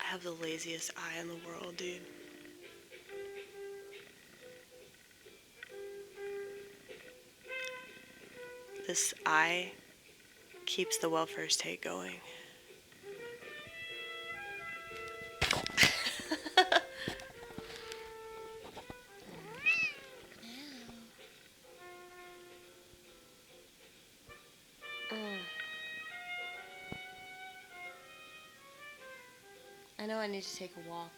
have the laziest eye in the world, dude. This eye keeps the welfare state going. I know I need to take a walk.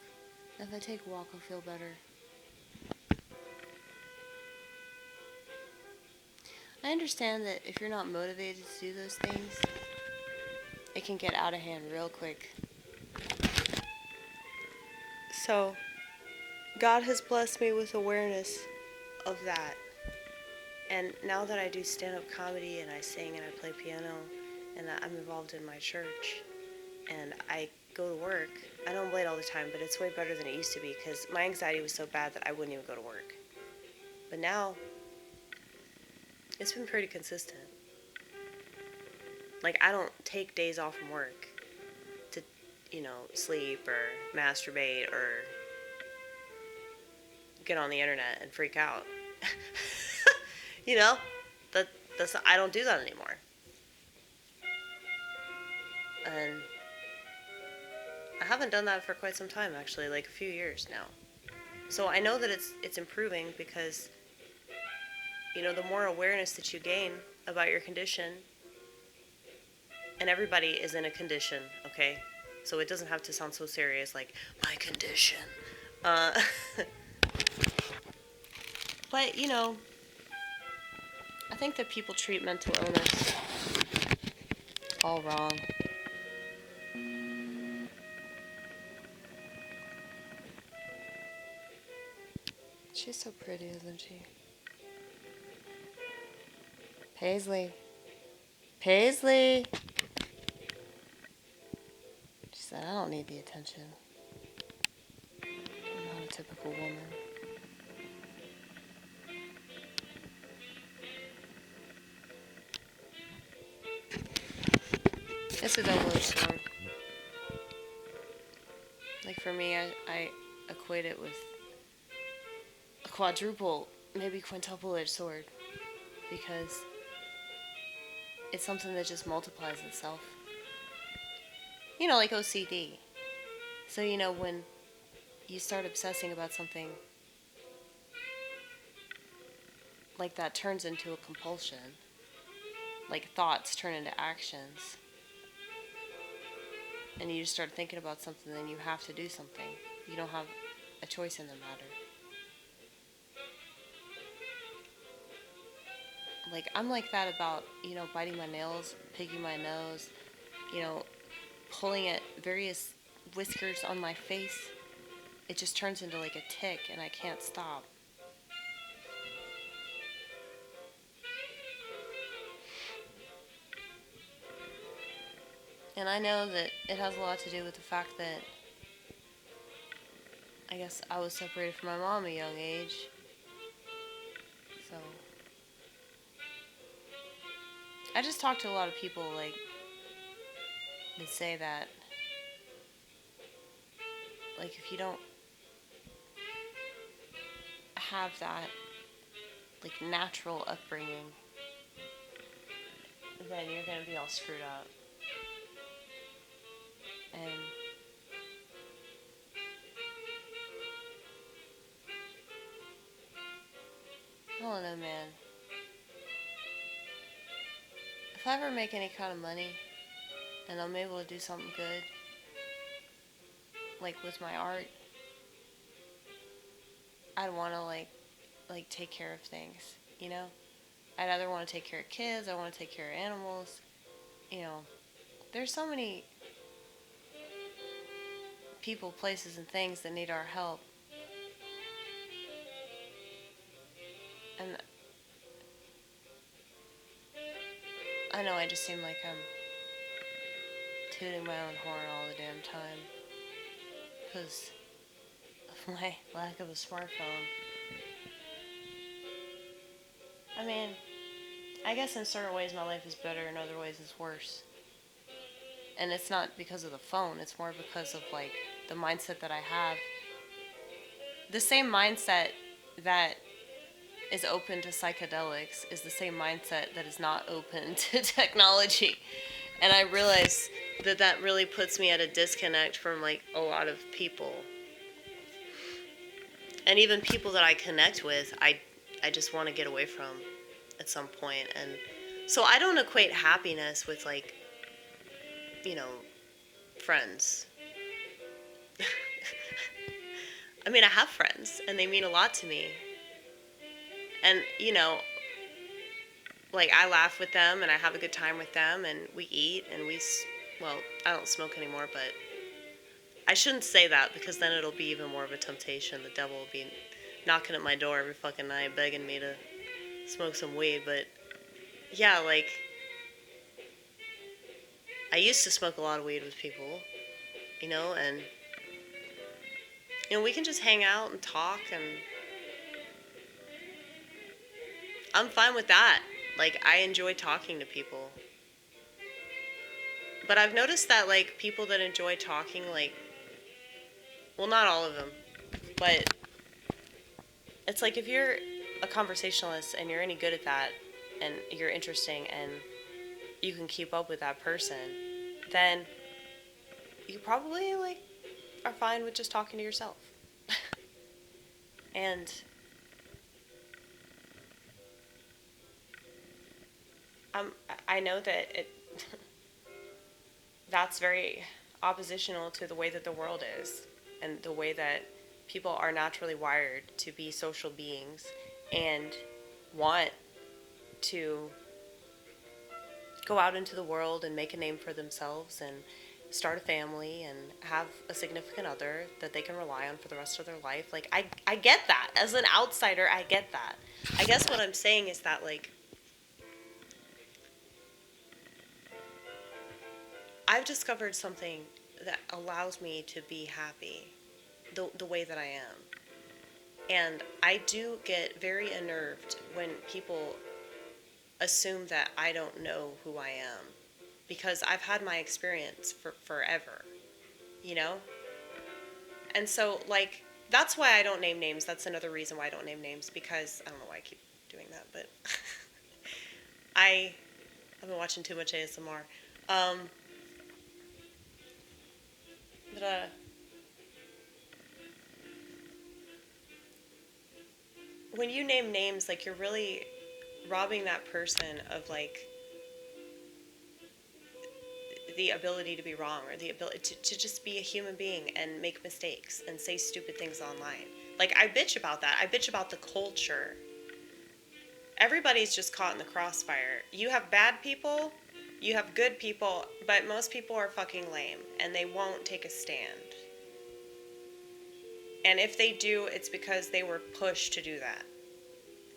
If I take a walk, I'll feel better. I understand that if you're not motivated to do those things, it can get out of hand real quick. So, God has blessed me with awareness of that. And now that I do stand-up comedy and I sing and I play piano and I'm involved in my church and I go to work, I don't play it all the time, but it's way better than it used to be because my anxiety was so bad that I wouldn't even go to work. But now, it's been pretty consistent. Like, I don't take days off from work to, sleep or masturbate or get on the internet and freak out. That's I don't do that anymore. And I haven't done that for quite some time, actually, like a few years now. So I know that it's improving because, the more awareness that you gain about your condition, and everybody is in a condition, okay? So it doesn't have to sound so serious, like, my condition. But, I think that people treat mental illness all wrong. She's so pretty, isn't she? Paisley. Paisley! She said, I don't need the attention. I'm not a typical woman. It's a double-edged sword. Like for me, I equate it with a quadruple, maybe quintuple-edged sword. Because it's something that just multiplies itself. Like OCD. So, when you start obsessing about something, like that turns into a compulsion. Like thoughts turn into actions. And you just start thinking about something, then you have to do something. You don't have a choice in the matter. Like, I'm like that about, biting my nails, picking my nose, pulling at various whiskers on my face. It just turns into like a tick and I can't stop. And I know that it has a lot to do with the fact that I guess I was separated from my mom at a young age. So I just talk to a lot of people like that say that like if you don't have that like natural upbringing, then you're gonna be all screwed up. And I don't know, man. If I ever make any kind of money and I'm able to do something good, like with my art, I'd want to like take care of things, I'd either want to take care of kids, I want to take care of animals, There's so many people, places, and things that need our help. And I know I just seem like I'm tooting my own horn all the damn time because of my lack of a smartphone. I mean, I guess in certain ways my life is better, in other ways it's worse. And it's not because of the phone, it's more because of like the mindset that I have. The same mindset that is open to psychedelics is the same mindset that is not open to technology. And I realize that that really puts me at a disconnect from like a lot of people. And even people that I connect with, I just want to get away from at some point. And so I don't equate happiness with like, you know, friends. I mean, I have friends and they mean a lot to me. And, you know, like I laugh with them and I have a good time with them and we eat and well, I don't smoke anymore, but I shouldn't say that because then it'll be even more of a temptation. The devil will be knocking at my door every fucking night begging me to smoke some weed. But yeah, like I used to smoke a lot of weed with people, and we can just hang out and talk, and I'm fine with that. Like I enjoy talking to people. But I've noticed that like people that enjoy talking, like, well, not all of them, but it's like if you're a conversationalist and you're any good at that and you're interesting and you can keep up with that person, then you probably like are fine with just talking to yourself. And I know that that's very oppositional to the way that the world is and the way that people are naturally wired to be social beings and want to go out into the world and make a name for themselves and start a family and have a significant other that they can rely on for the rest of their life. Like, I get that. As an outsider, I get that. I guess what I'm saying is that, like, I've discovered something that allows me to be happy the way that I am. And I do get very unnerved when people assume that I don't know who I am because I've had my experience for forever, you know? And so, like, that's why I don't name names. That's another reason why I don't name names, because I don't know why I keep doing that, but I've been watching too much ASMR. Um, but when you name names, like, you're really robbing that person of, like, the ability to be wrong or the ability to just be a human being and make mistakes and say stupid things online. Like, I bitch about that. I bitch about the culture. Everybody's just caught in the crossfire. You have bad people, you have good people, but most people are fucking lame and they won't take a stand. And if they do, it's because they were pushed to do that.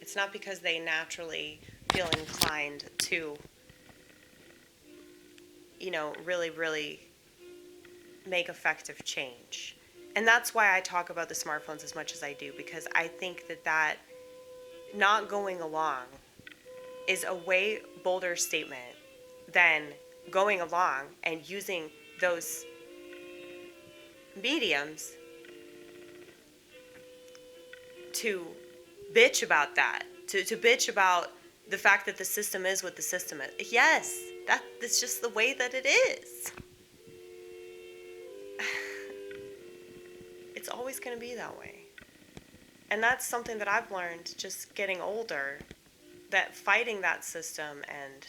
It's not because they naturally feel inclined to, really, really make effective change. And that's why I talk about the smartphones as much as I do, because I think that not going along is a way bolder statement than going along and using those mediums to bitch about that, to bitch about the fact that the system is what the system is. Yes, that's just the way that it is. It's always going to be that way. And that's something that I've learned just getting older, that fighting that system and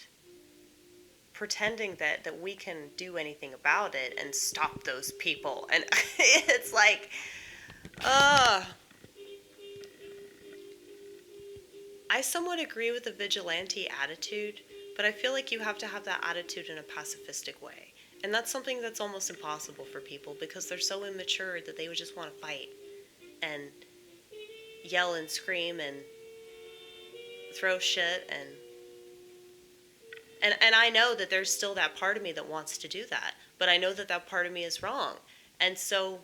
pretending that we can do anything about it and stop those people. And it's like, I somewhat agree with the vigilante attitude, but I feel like you have to have that attitude in a pacifistic way. And that's something that's almost impossible for people because they're so immature that they would just want to fight and yell and scream and throw shit and I know that there's still that part of me that wants to do that, but I know that that part of me is wrong. And so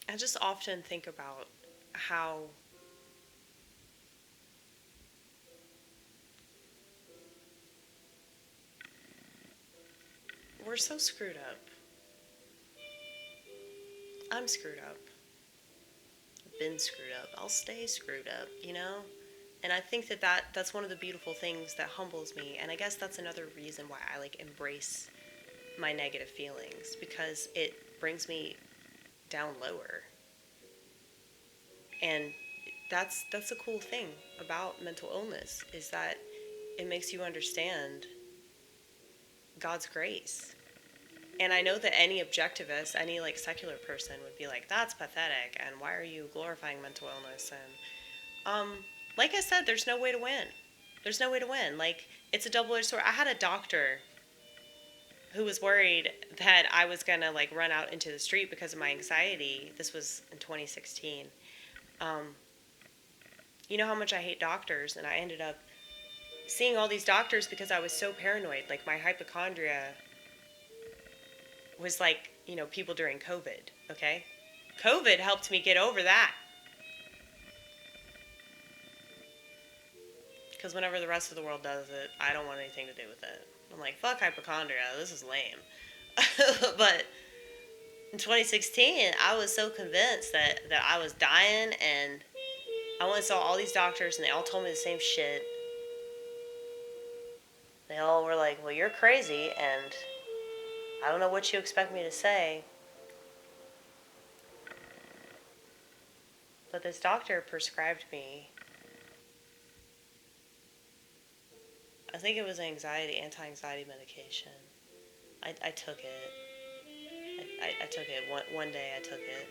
I just often think about how we're so screwed up. I'm screwed up. I've been screwed up. I'll stay screwed up, you know? And I think that's one of the beautiful things that humbles me. And I guess that's another reason why I like embrace my negative feelings, because it brings me down lower. And that's the cool thing about mental illness, is that it makes you understand God's grace. And I know that any objectivist, any like secular person would be like, that's pathetic, and why are you glorifying mental illness? And like I said, there's no way to win. There's no way to win. Like, it's a double-edged sword. I had a doctor who was worried that I was going to like run out into the street because of my anxiety. This was in 2016. You know how much I hate doctors, and I ended up seeing all these doctors because I was so paranoid. Like, my hypochondria was like, you know, people during COVID, okay? COVID helped me get over that. Because whenever the rest of the world does it, I don't want anything to do with it. I'm like, fuck hypochondria, this is lame. But in 2016, I was so convinced that I was dying, and I went and saw all these doctors, and they all told me the same shit. They all were like, well, you're crazy, and I don't know what you expect me to say. But this doctor prescribed me, I think it was anti-anxiety medication. I took it. I took it. One day I took it.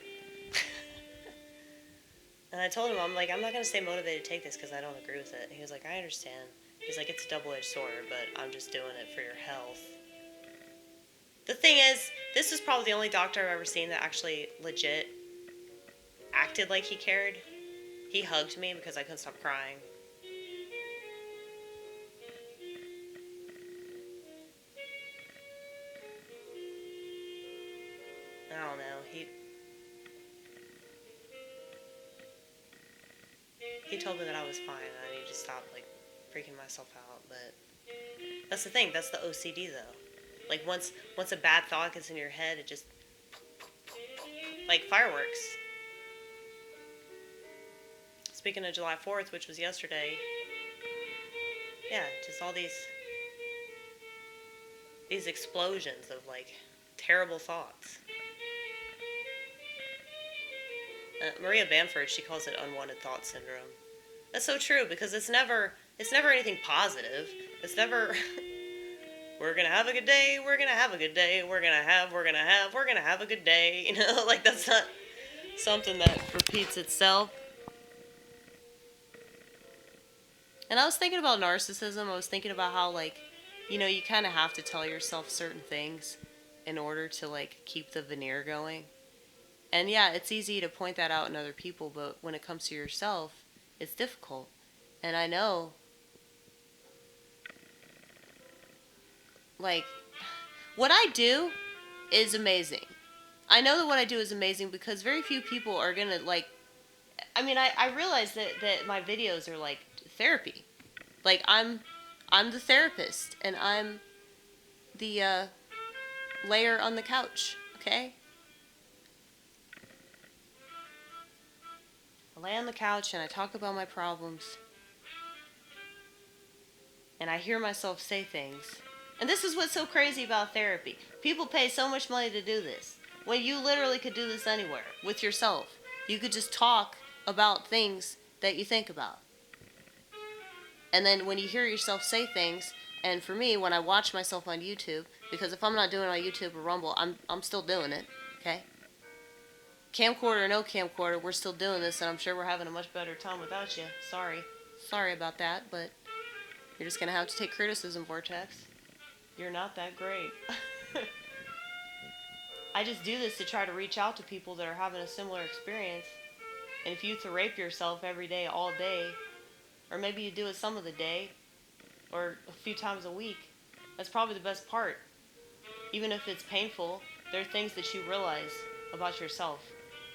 And I told him, I'm like, I'm not going to stay motivated to take this because I don't agree with it. And he was like, I understand. He's like, it's a double-edged sword, but I'm just doing it for your health. The thing is, this is probably the only doctor I've ever seen that actually legit acted like he cared. He hugged me because I couldn't stop crying. I don't know. He told me that I was fine and I needed to stop like freaking myself out. But that's the thing. That's the OCD though. Like once a bad thought gets in your head, it just like fireworks. Speaking of July 4th, which was yesterday, yeah, just all these explosions of like terrible thoughts. Maria Bamford, she calls it unwanted thought syndrome. That's so true, because it's never anything positive. It's never we're gonna have a good day, we're gonna have a good day, we're gonna have a good day. You know, like that's not something that repeats itself. And I was thinking about narcissism. I was thinking about how, like, you know, you kind of have to tell yourself certain things in order to like keep the veneer going. And yeah, it's easy to point that out in other people, but when it comes to yourself, it's difficult. And I know, like, what I do is amazing. I know that what I do is amazing because very few people are going to, like, I mean, I realize that my videos are, like, therapy. Like, I'm the therapist, and I'm the layer on the couch, okay? I lay on the couch and I talk about my problems. And I hear myself say things. And this is what's so crazy about therapy. People pay so much money to do this, when you literally could do this anywhere, with yourself. You could just talk about things that you think about. And then when you hear yourself say things, and for me, when I watch myself on YouTube, because if I'm not doing it on YouTube or Rumble, I'm still doing it, okay? Camcorder or no camcorder, we're still doing this, and I'm sure we're having a much better time without you. Sorry about that, but you're just gonna have to take criticism, Vortex. You're not that great. I just do this to try to reach out to people that are having a similar experience. And if you to rape yourself every day, all day, or maybe you do it some of the day, or a few times a week, that's probably the best part. Even if it's painful, there are things that you realize about yourself.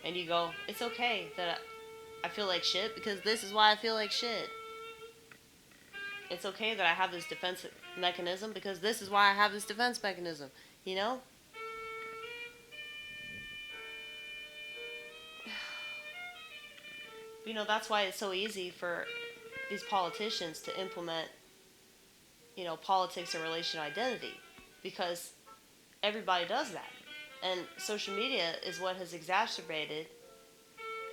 And you go, it's okay that I feel like shit because this is why I feel like shit. It's okay that I have this defense mechanism because this is why I have this defense mechanism. You know? That's why it's so easy for these politicians to implement, politics in relation to identity. Because everybody does that. And social media is what has exacerbated.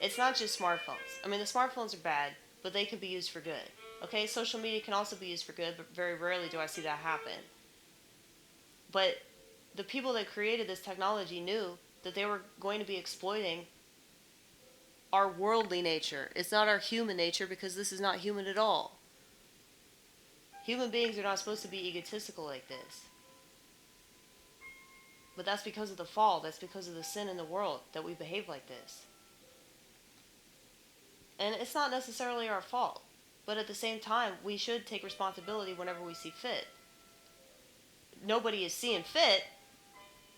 It's not just smartphones. I mean, the smartphones are bad, but they can be used for good. Okay, social media can also be used for good, but very rarely do I see that happen. But the people that created this technology knew that they were going to be exploiting our worldly nature. It's not our human nature, because this is not human at all. Human beings are not supposed to be egotistical like this. But that's because of the fall. That's because of the sin in the world that we behave like this. And it's not necessarily our fault. But at the same time, we should take responsibility whenever we see fit. Nobody is seeing fit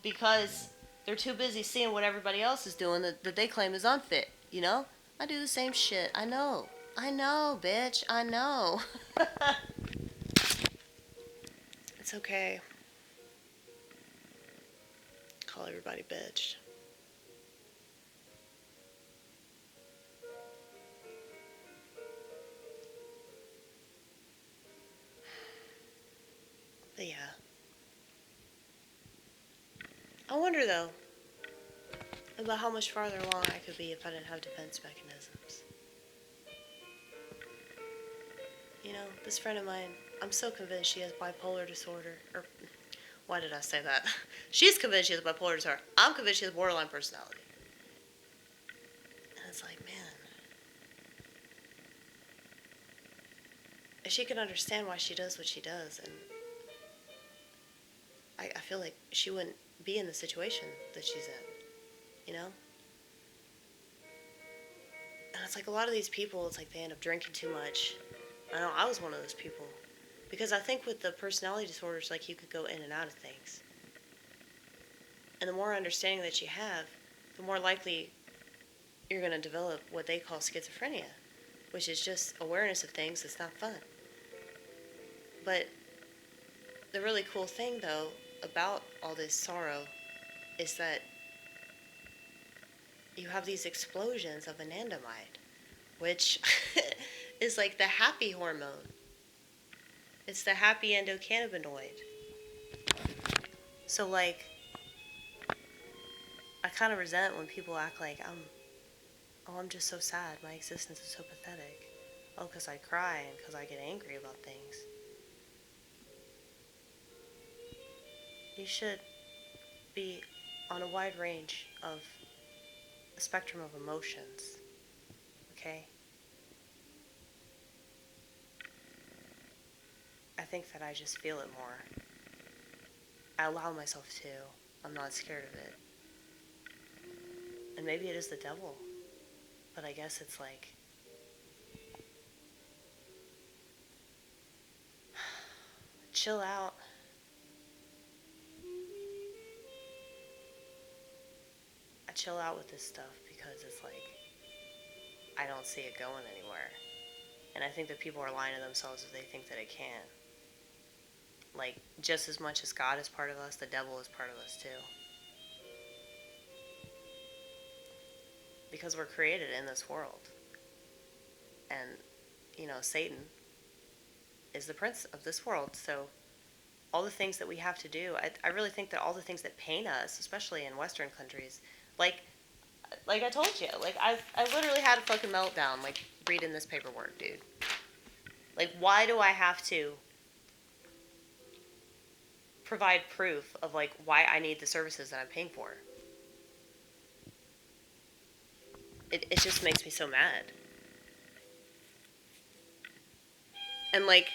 because they're too busy seeing what everybody else is doing that they claim is unfit, I do the same shit. I know, bitch. I know. It's okay. Call everybody bitch. But yeah. I wonder, though, about how much farther along I could be if I didn't have defense mechanisms. This friend of mine, I'm so convinced she has bipolar disorder. Or, why did I say that? She's convinced she has bipolar disorder. I'm convinced she has borderline personality. And it's like, man, if she could understand why she does what she does, and I feel like she wouldn't be in the situation that she's in, And it's like a lot of these people, it's like they end up drinking too much. I know I was one of those people. Because I think with the personality disorders, like, you could go in and out of things. And the more understanding that you have, the more likely you're going to develop what they call schizophrenia, which is just awareness of things that's not fun. But the really cool thing, though, about all this sorrow is that you have these explosions of anandamide, which is like the happy hormone. It's the happy endocannabinoid. So, like, I kind of resent when people act like I'm just so sad. My existence is so pathetic. Oh, because I cry and because I get angry about things. You should be on a wide range of a spectrum of emotions. Okay? I think that I just feel it more. I allow myself to. I'm not scared of it. And maybe it is the devil. But I guess it's like, chill out. I chill out with this stuff because it's like, I don't see it going anywhere. And I think that people are lying to themselves if they think that it can. Like, just as much as God is part of us, the devil is part of us too. Because we're created in this world. And, Satan is the prince of this world. So all the things that we have to do, I really think that all the things that pain us, especially in Western countries, like I told you, like, I literally had a fucking meltdown, like, reading this paperwork, dude. Like, why do I have to provide proof of, like, why I need the services that I'm paying for? It just makes me so mad. And, like,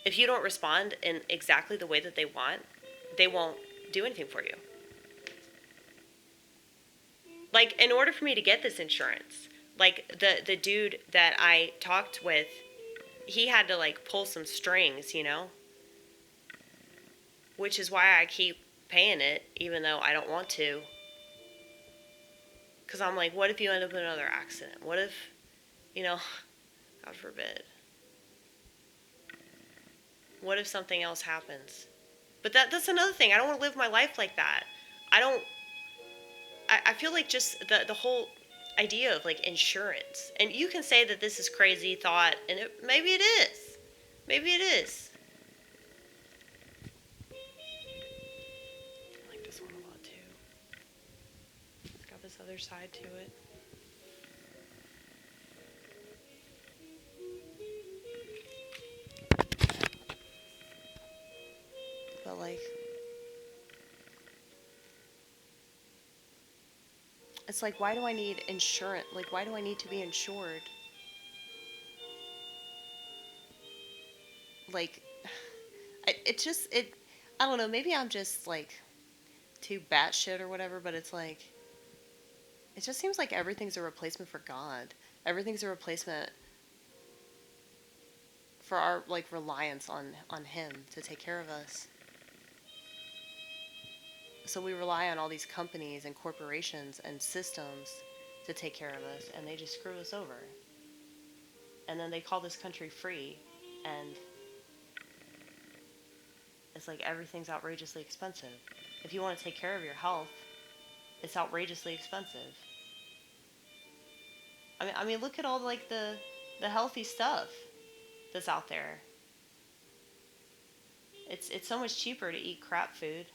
if you don't respond in exactly the way that they want, they won't do anything for you. Like, in order for me to get this insurance, like, the dude that I talked with, he had to, like, pull some strings, Which is why I keep paying it, even though I don't want to. Because I'm like, what if you end up in another accident? What if, God forbid. What if something else happens? But that's another thing. I don't want to live my life like that. I feel like just the whole idea of like insurance. And you can say that this is crazy thought, and maybe it is. Maybe it is. I like this one a lot too. It's got this other side to it. But like, it's like, why do I need insurance? Like, why do I need to be insured? Like, I don't know, maybe I'm just like too batshit or whatever, but it's like, it just seems like everything's a replacement for God. Everything's a replacement for our like reliance on Him to take care of us. So we rely on all these companies and corporations and systems to take care of us, and they just screw us over. And then they call this country free, and it's like everything's outrageously expensive. If you want to take care of your health, it's outrageously expensive. I mean, look at all like the healthy stuff that's out there. It's so much cheaper to eat crap food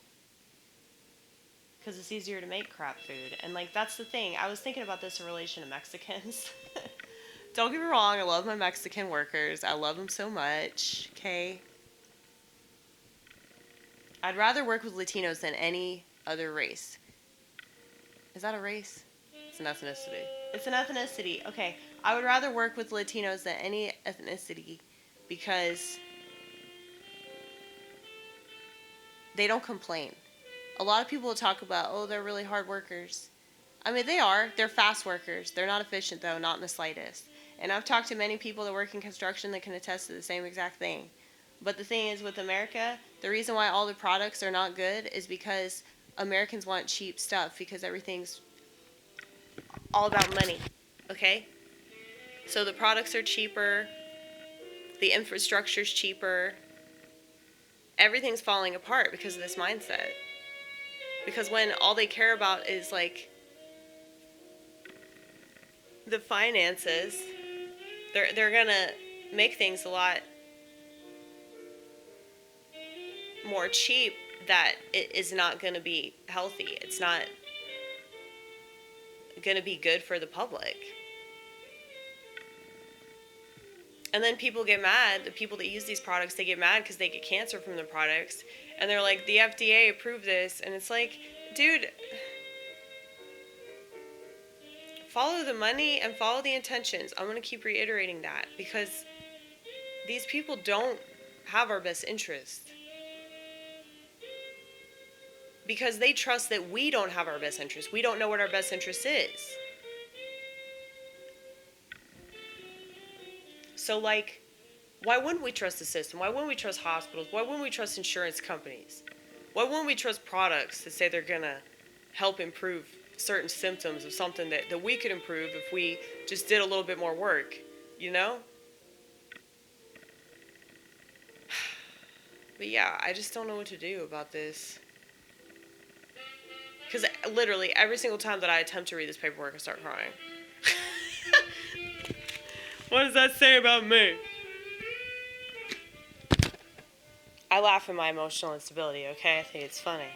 because it's easier to make crap food. And like, that's the thing. I was thinking about this in relation to Mexicans. Don't get me wrong, I love my Mexican workers. I love them so much, okay? I'd rather work with Latinos than any other race. Is that a race? It's an ethnicity. It's an ethnicity. Okay. I would rather work with Latinos than any ethnicity because they don't complain. A lot of people will talk about, oh, they're really hard workers. I mean, they are. They're fast workers. They're not efficient, though, not in the slightest. And I've talked to many people that work in construction that can attest to the same exact thing. But the thing is, with America, the reason why all the products are not good is because Americans want cheap stuff because everything's all about money, okay? So the products are cheaper, the infrastructure's cheaper, everything's falling apart because of this mindset. Because when all they care about is like the finances, they're gonna make things a lot more cheap that it is not gonna be healthy. It's not gonna be good for the public. And then people get mad, the people that use these products, they get mad because they get cancer from the products. And they're like, the FDA approved this. And it's like, dude, follow the money and follow the intentions. I'm going to keep reiterating that because these people don't have our best interest. Because they trust that we don't have our best interest. We don't know what our best interest is. So, like, why wouldn't we trust the system? Why wouldn't we trust hospitals? Why wouldn't we trust insurance companies? Why wouldn't we trust products that say they're going to help improve certain symptoms of something that we could improve if we just did a little bit more work, you know? But yeah, I just don't know what to do about this. Because literally every single time that I attempt to read this paperwork, I start crying. What does that say about me? I laugh at my emotional instability, okay? I think it's funny.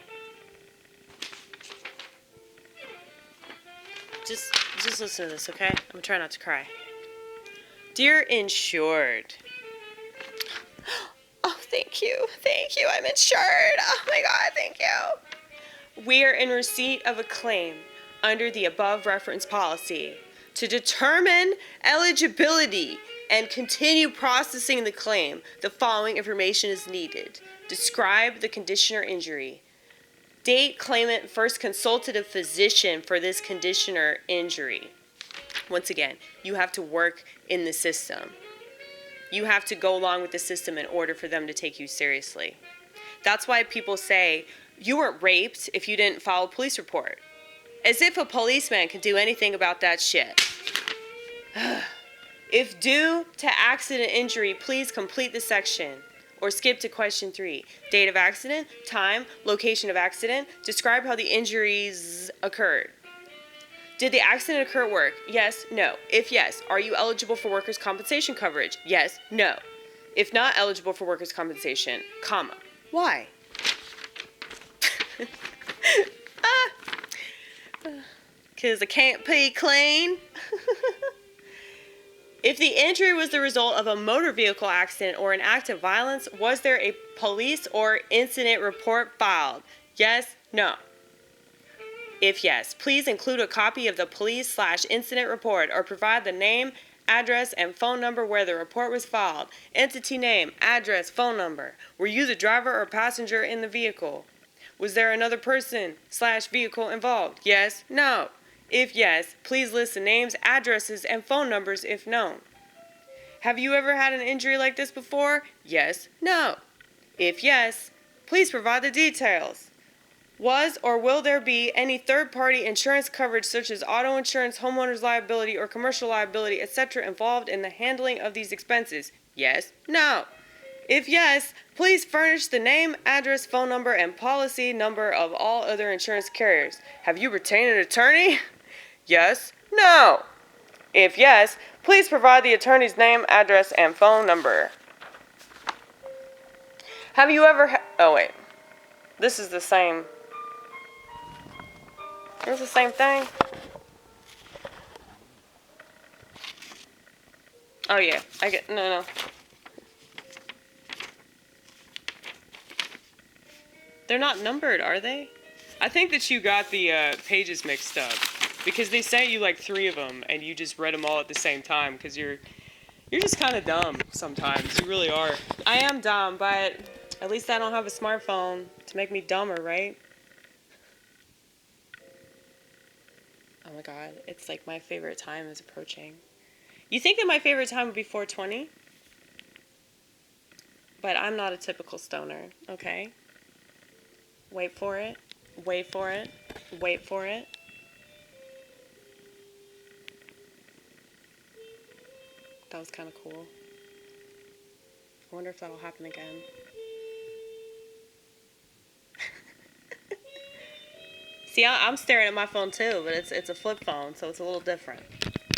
Just listen to this, okay? I'm gonna try not to cry. Dear insured. Oh, thank you. Thank you. I'm insured. Oh my God, thank you. We are in receipt of a claim under the above reference policy. To determine eligibility and continue processing the claim, the following information is needed. Describe the condition or injury. Date claimant first consulted a physician for this condition or injury. Once again, you have to work in the system. You have to go along with the system in order for them to take you seriously. That's why people say, you weren't raped if you didn't file a police report. As if a policeman could do anything about that shit. If due to accident injury, please complete the section. or skip to question 3. Date of accident, time, location of accident, describe how the injuries occurred. Did the accident occur at work? Yes, no. If yes, are you eligible for workers' compensation coverage? Yes, no. If not eligible for workers' compensation, comma. Why? Because I can't pay clean. If the injury was the result of a motor vehicle accident or an act of violence, was there a police or incident report filed? Yes, no. If yes, please include a copy of the police/incident report or provide the name, address, and phone number where the report was filed. Entity name, address, phone number. Were you the driver or passenger in the vehicle? Was there another person/vehicle involved? Yes, no. If yes, please list the names, addresses, and phone numbers if known. Have you ever had an injury like this before? Yes, no. If yes, please provide the details. Was or will there be any third-party insurance coverage such as auto insurance, homeowner's liability, or commercial liability, etc. involved in the handling of these expenses? Yes, no. If yes, please furnish the name, address, phone number, and policy number of all other insurance carriers. Have you retained an attorney? Yes, no. If yes, please provide the attorney's name, address, and phone number. Have you ever oh wait. This is the same. It's the same thing. Oh yeah, I get no. They're not numbered, are they? I think that you got the pages mixed up because they sent you like 3 of them and you just read them all at the same time because you're just kind of dumb sometimes. You really are. I am dumb, but at least I don't have a smartphone to make me dumber, right? Oh my god, it's like my favorite time is approaching. You think that my favorite time would be 420? But I'm not a typical stoner, okay? Wait for it. Wait for it. Wait for it. That was kind of cool. I wonder if that'll happen again. See, I'm staring at my phone too, but it's a flip phone, so it's a little different.